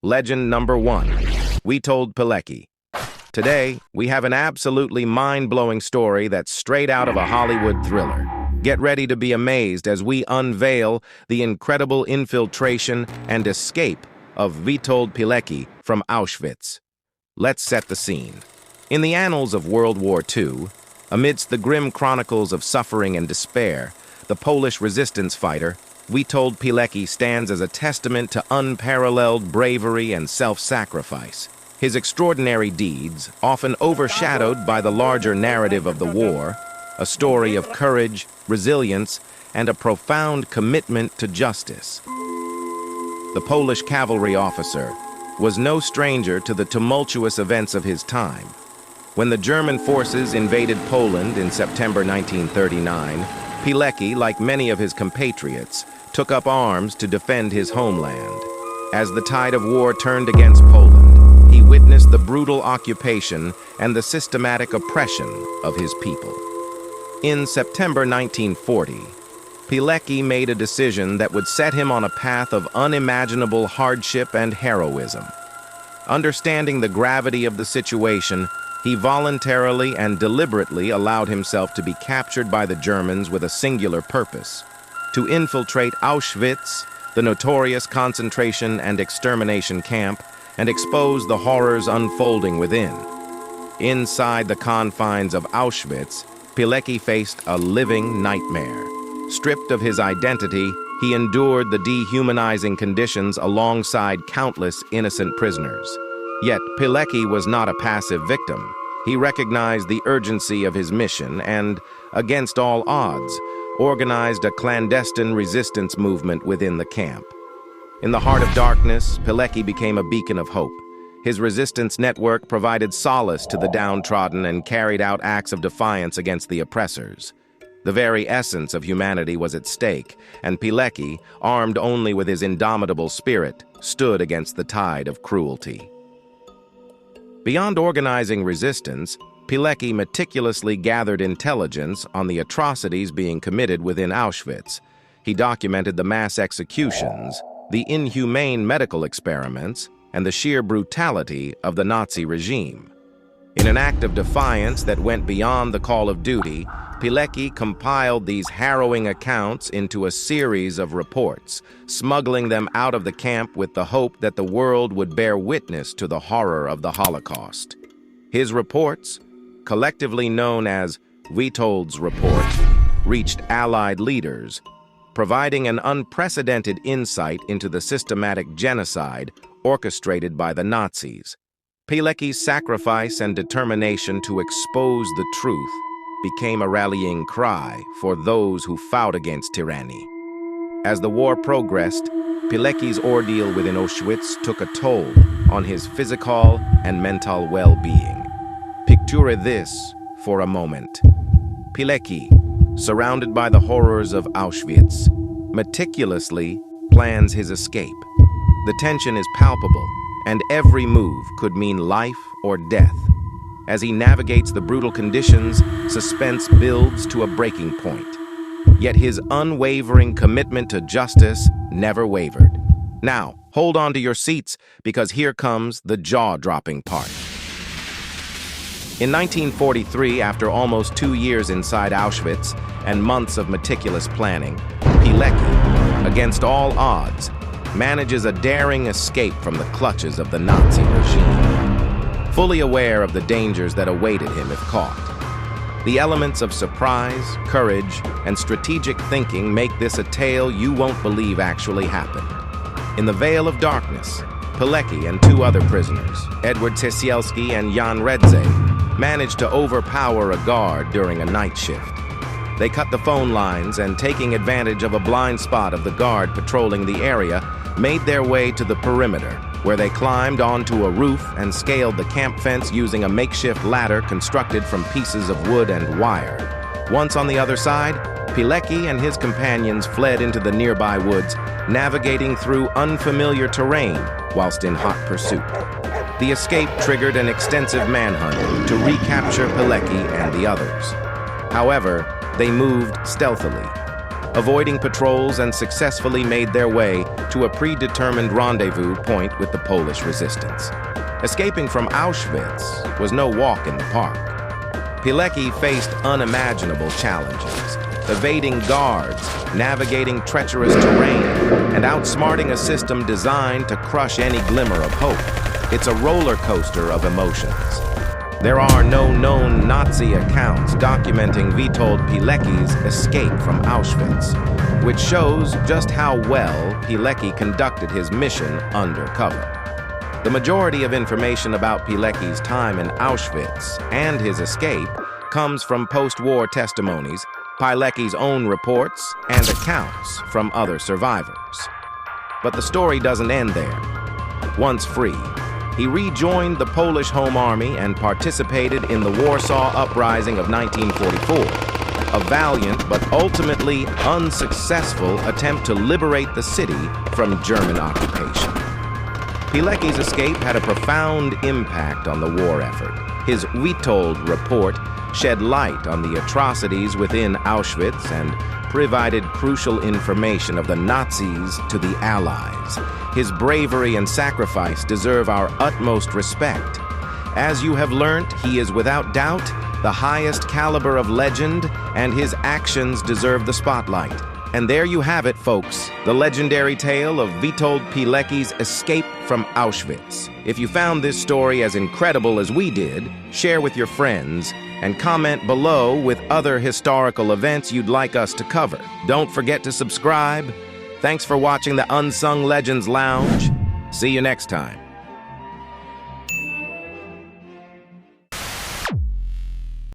Legend number 1. Witold Pilecki. Today, we have an absolutely mind-blowing story that's straight out of a Hollywood thriller. Get ready to be amazed as we unveil the incredible infiltration and escape of Witold Pilecki from Auschwitz. Let's set the scene. In the annals of World War II, amidst the grim chronicles of suffering and despair, the Polish resistance fighter, Witold Pilecki, stands as a testament to unparalleled bravery and self-sacrifice. His extraordinary deeds, often overshadowed by the larger narrative of the war, a story of courage, resilience, and a profound commitment to justice. The Polish cavalry officer was no stranger to the tumultuous events of his time. When the German forces invaded Poland in September 1939, Pilecki, like many of his compatriots, took up arms to defend his homeland. As the tide of war turned against Poland, he witnessed the brutal occupation and the systematic oppression of his people. In September 1940, Pilecki made a decision that would set him on a path of unimaginable hardship and heroism. Understanding the gravity of the situation, he voluntarily and deliberately allowed himself to be captured by the Germans with a singular purpose: to infiltrate Auschwitz, the notorious concentration and extermination camp, and expose the horrors unfolding within. Inside the confines of Auschwitz, Pilecki faced a living nightmare. Stripped of his identity, he endured the dehumanizing conditions alongside countless innocent prisoners. Yet Pilecki was not a passive victim. He recognized the urgency of his mission and, against all odds, organized a clandestine resistance movement within the camp. In the heart of darkness, Pilecki became a beacon of hope. His resistance network provided solace to the downtrodden and carried out acts of defiance against the oppressors. The very essence of humanity was at stake, and Pilecki, armed only with his indomitable spirit, stood against the tide of cruelty. Beyond organizing resistance, Pilecki meticulously gathered intelligence on the atrocities being committed within Auschwitz. He documented the mass executions, the inhumane medical experiments, and the sheer brutality of the Nazi regime. In an act of defiance that went beyond the call of duty, Pilecki compiled these harrowing accounts into a series of reports, smuggling them out of the camp with the hope that the world would bear witness to the horror of the Holocaust. His reports, collectively known as Witold's Report, reached Allied leaders, providing an unprecedented insight into the systematic genocide orchestrated by the Nazis. Pilecki's sacrifice and determination to expose the truth became a rallying cry for those who fought against tyranny. As the war progressed, Pilecki's ordeal within Auschwitz took a toll on his physical and mental well-being. Picture this for a moment. Pilecki, surrounded by the horrors of Auschwitz, meticulously plans his escape. The tension is palpable, and every move could mean life or death. As he navigates the brutal conditions, suspense builds to a breaking point. Yet his unwavering commitment to justice never wavered. Now, hold on to your seats, because here comes the jaw-dropping part. In 1943, after almost 2 years inside Auschwitz and months of meticulous planning, Pilecki, against all odds, manages a daring escape from the clutches of the Nazi regime. Fully aware of the dangers that awaited him if caught, the elements of surprise, courage, and strategic thinking make this a tale you won't believe actually happened. In the veil of darkness, Pilecki and 2 other prisoners, Edward Ciesielski and Jan Redze, managed to overpower a guard during a night shift. They cut the phone lines and, taking advantage of a blind spot of the guard patrolling the area, made their way to the perimeter, where they climbed onto a roof and scaled the camp fence using a makeshift ladder constructed from pieces of wood and wire. Once on the other side, Pilecki and his companions fled into the nearby woods, navigating through unfamiliar terrain whilst in hot pursuit. The escape triggered an extensive manhunt to recapture Pilecki and the others. However, they moved stealthily. avoiding patrols and successfully made their way to a predetermined rendezvous point with the Polish resistance. Escaping from Auschwitz was no walk in the park. Pilecki faced unimaginable challenges, evading guards, navigating treacherous terrain, and outsmarting a system designed to crush any glimmer of hope. It's a roller coaster of emotions. There are no known Nazi accounts documenting Witold Pilecki's escape from Auschwitz, which shows just how well Pilecki conducted his mission undercover. The majority of information about Pilecki's time in Auschwitz and his escape comes from post-war testimonies, Pilecki's own reports, and accounts from other survivors. But the story doesn't end there. Once free, he rejoined the Polish Home Army and participated in the Warsaw Uprising of 1944, a valiant but ultimately unsuccessful attempt to liberate the city from German occupation. Pilecki's escape had a profound impact on the war effort. His Witold report shed light on the atrocities within Auschwitz and provided crucial information of the Nazis to the Allies. His bravery and sacrifice deserve our utmost respect. As you have learnt, he is without doubt the highest caliber of legend, and his actions deserve the spotlight. And there you have it, folks, the legendary tale of Witold Pilecki's escape from Auschwitz. If you found this story as incredible as we did, share with your friends and comment below with other historical events you'd like us to cover. Don't forget to subscribe. Thanks for watching the Unsung Legends Lounge. See you next time.